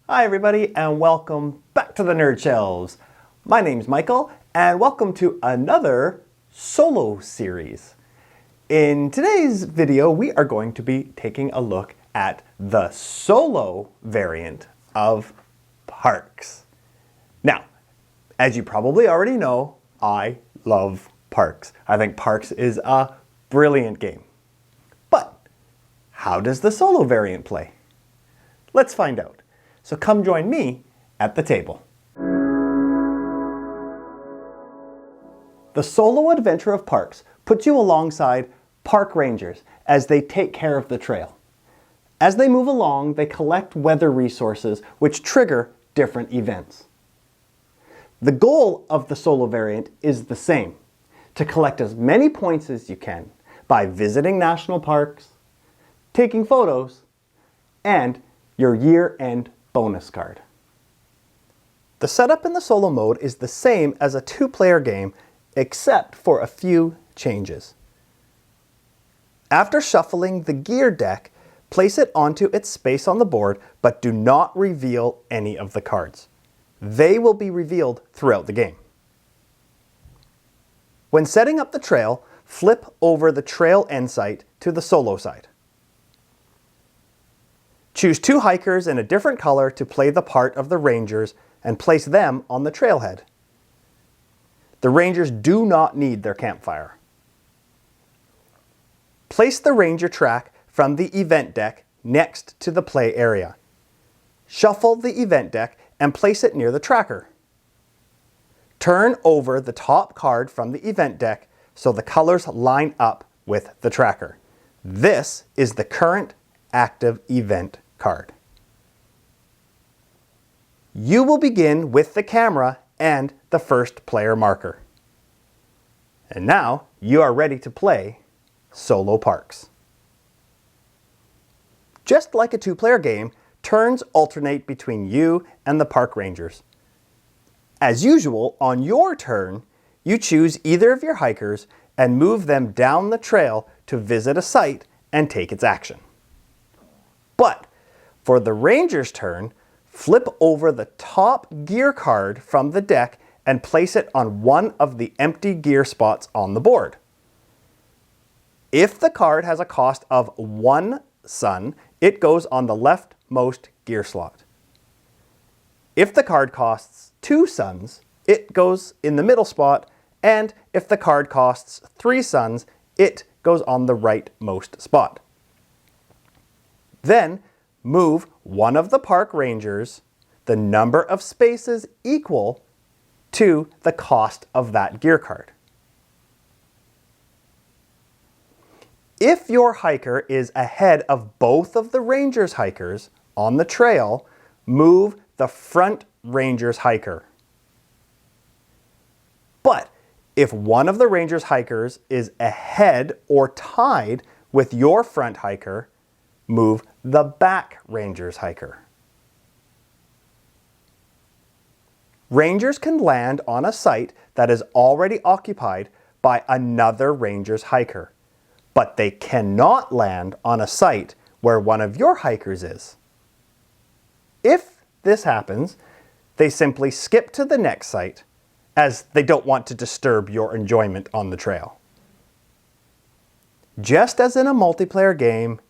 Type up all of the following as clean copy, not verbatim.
Hi everybody and welcome back to the Nerd Shelves. My name's Michael and welcome to another solo series. In today's video we are going to be taking a look at the solo variant of Parks. Now, as you probably already know, I love Parks. I think Parks is a brilliant game. But how does the solo variant play? Let's find out. So come join me at the table. The solo adventure of Parks puts you alongside park rangers as they take care of the trail. As they move along, they collect weather resources which trigger different events. The goal of the solo variant is the same, to collect as many points as you can by visiting national parks, taking photos, and your year-end bonus card. The setup in the solo mode is the same as a two-player game except for a few changes. After shuffling the gear deck, place it onto its space on the board, but do not reveal any of the cards. They will be revealed throughout the game. When setting up the trail, flip over the trail end site to the solo side. Choose two hikers in a different color to play the part of the rangers and place them on the trailhead. The rangers do not need their campfire. Place the ranger track from the event deck next to the play area. Shuffle the event deck and place it near the tracker. Turn over the top card from the event deck so the colors line up with the tracker. This is the current active event card. You will begin with the camera and the first player marker. And now you are ready to play Solo Parks. Just like a two-player game, turns alternate between you and the park rangers. As usual, on your turn, you choose either of your hikers and move them down the trail to visit a site and take its action. But for the ranger's turn, flip over the top gear card from the deck and place it on one of the empty gear spots on the board. If the card has a cost of 1 sun, it goes on the leftmost gear slot. If the card costs 2 suns, it goes in the middle spot, and if the card costs 3 suns, it goes on the rightmost spot. Then move one of the park rangers the number of spaces equal to the cost of that gear card. If your hiker is ahead of both of the ranger's hikers on the trail, move the front ranger's hiker. But if one of the ranger's hikers is ahead or tied with your front hiker, move the back ranger's hiker. Rangers can land on a site that is already occupied by another ranger's hiker, but they cannot land on a site where one of your hikers is. If this happens, they simply skip to the next site, as they don't want to disturb your enjoyment on the trail. Just as in a multiplayer game,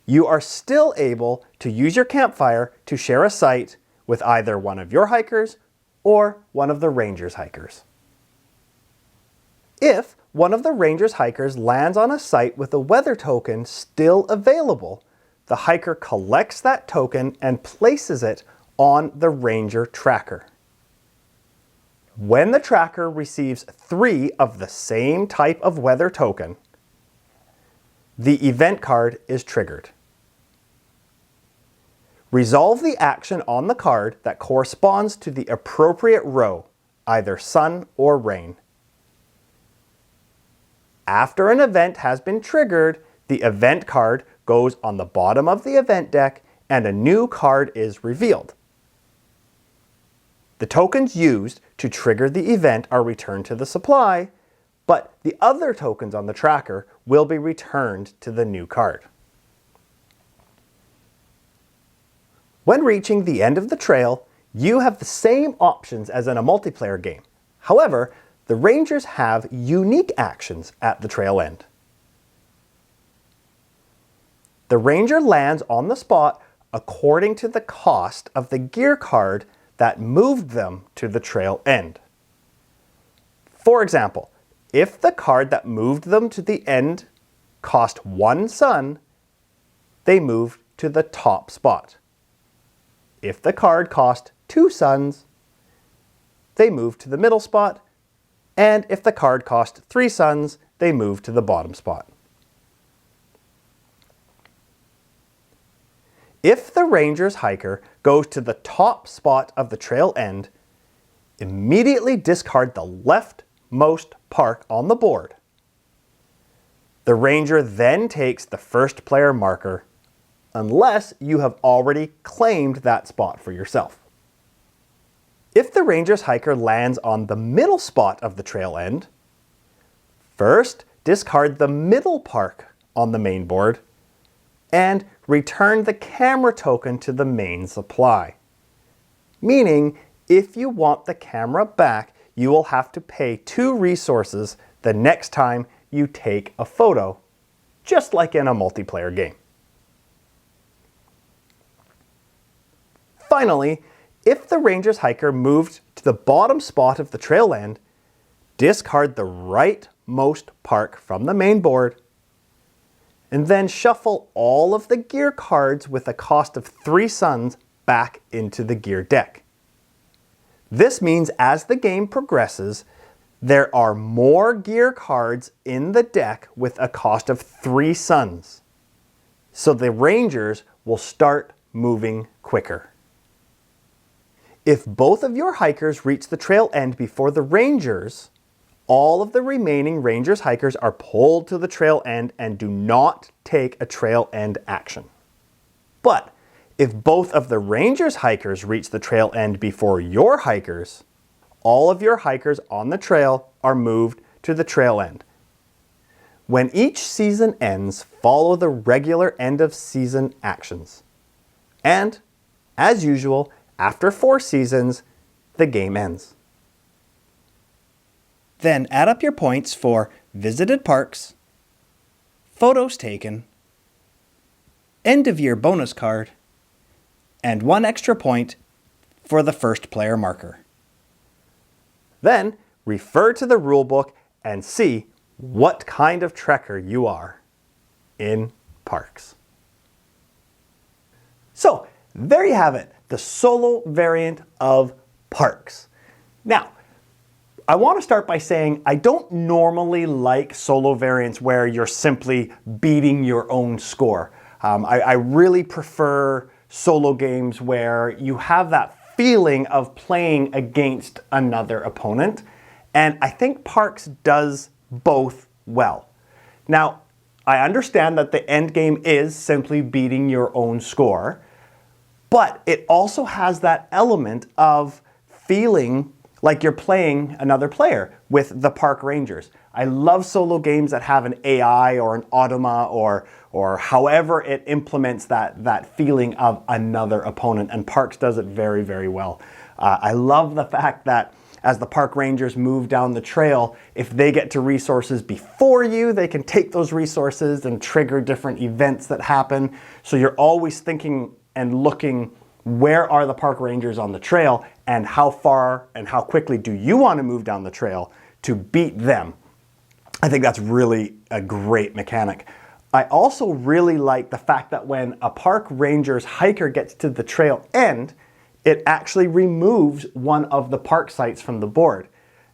you are still able to use your campfire to share a site with either one of your hikers or one of the ranger's hikers. If one of the ranger's hikers lands on a site with a weather token still available, the hiker collects that token and places it on the ranger tracker. When the tracker receives 3 of the same type of weather token, the event card is triggered. Resolve the action on the card that corresponds to the appropriate row, either sun or rain. After an event has been triggered, the event card goes on the bottom of the event deck and a new card is revealed. The tokens used to trigger the event are returned to the supply, but the other tokens on the tracker will be returned to the new card. When reaching the end of the trail, you have the same options as in a multiplayer game. However, the Rangers have unique actions at the trail end. The Ranger lands on the spot according to the cost of the gear card that moved them to the trail end. For example, if the card that moved them to the end cost 1 sun, they moved to the top spot. If the card cost 2 suns, they moved to the middle spot, and if the card cost 3 suns, they moved to the bottom spot. If the Ranger's hiker goes to the top spot of the trail end, immediately discard the leftmost park on the board. The Ranger then takes the first player marker unless you have already claimed that spot for yourself. If the Ranger's hiker lands on the middle spot of the trail end, first discard the middle park on the main board and return the camera token to the main supply. Meaning, if you want the camera back, you will have to pay 2 resources the next time you take a photo, just like in a multiplayer game. Finally, if the Ranger's hiker moved to the bottom spot of the trail end, discard the rightmost park from the main board, and then shuffle all of the gear cards with a cost of 3 suns back into the gear deck. This means as the game progresses, there are more gear cards in the deck with a cost of 3 suns. So the Rangers will start moving quicker. If both of your hikers reach the trail end before the Rangers, all of the remaining Rangers hikers are pulled to the trail end and do not take a trail end action. But if both of the Rangers hikers reach the trail end before your hikers, all of your hikers on the trail are moved to the trail end. When each season ends, follow the regular end of season actions. And, as usual, after 4 seasons, the game ends. Then add up your points for visited parks, photos taken, end of year bonus card, and 1 extra point for the first player marker. Then refer to the rulebook and see what kind of trekker you are in parks. So there you have it, the solo variant of parks. Now, I want to start by saying I don't normally like solo variants where you're simply beating your own score. I really prefer solo games where you have that feeling of playing against another opponent, and I think Parks does both well. Now, I understand that the end game is simply beating your own score, but it also has that element of feeling like you're playing another player with the Park Rangers. I love solo games that have an AI or an automa or however it implements that feeling of another opponent, and Parks does it very, very well. I love the fact that as the Park Rangers move down the trail, if they get to resources before you, they can take those resources and trigger different events that happen. So you're always thinking and looking, where are the Park Rangers on the trail, and how far and how quickly do you want to move down the trail to beat them? I think that's really a great mechanic. I also really like the fact that when a Park Rangers hiker gets to the trail end, it actually removes one of the park sites from the board.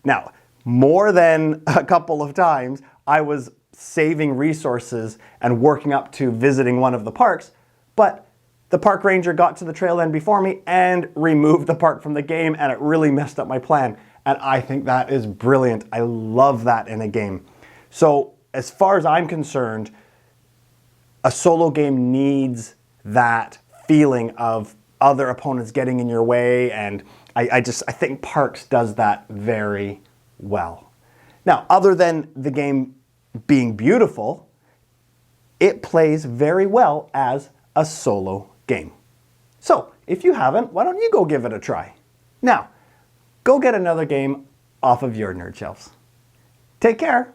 Now, more than a couple of times, I was saving resources and working up to visiting one of the parks, but the Park Ranger got to the trail end before me and removed the park from the game, and it really messed up my plan. And I think that is brilliant. I love that in a game. So as far as I'm concerned, a solo game needs that feeling of other opponents getting in your way, and I think Parks does that very well. Now, other than the game being beautiful, it plays very well as a solo game. So, if you haven't, why don't you go give it a try? Now, go get another game off of your nerd shelves. Take care.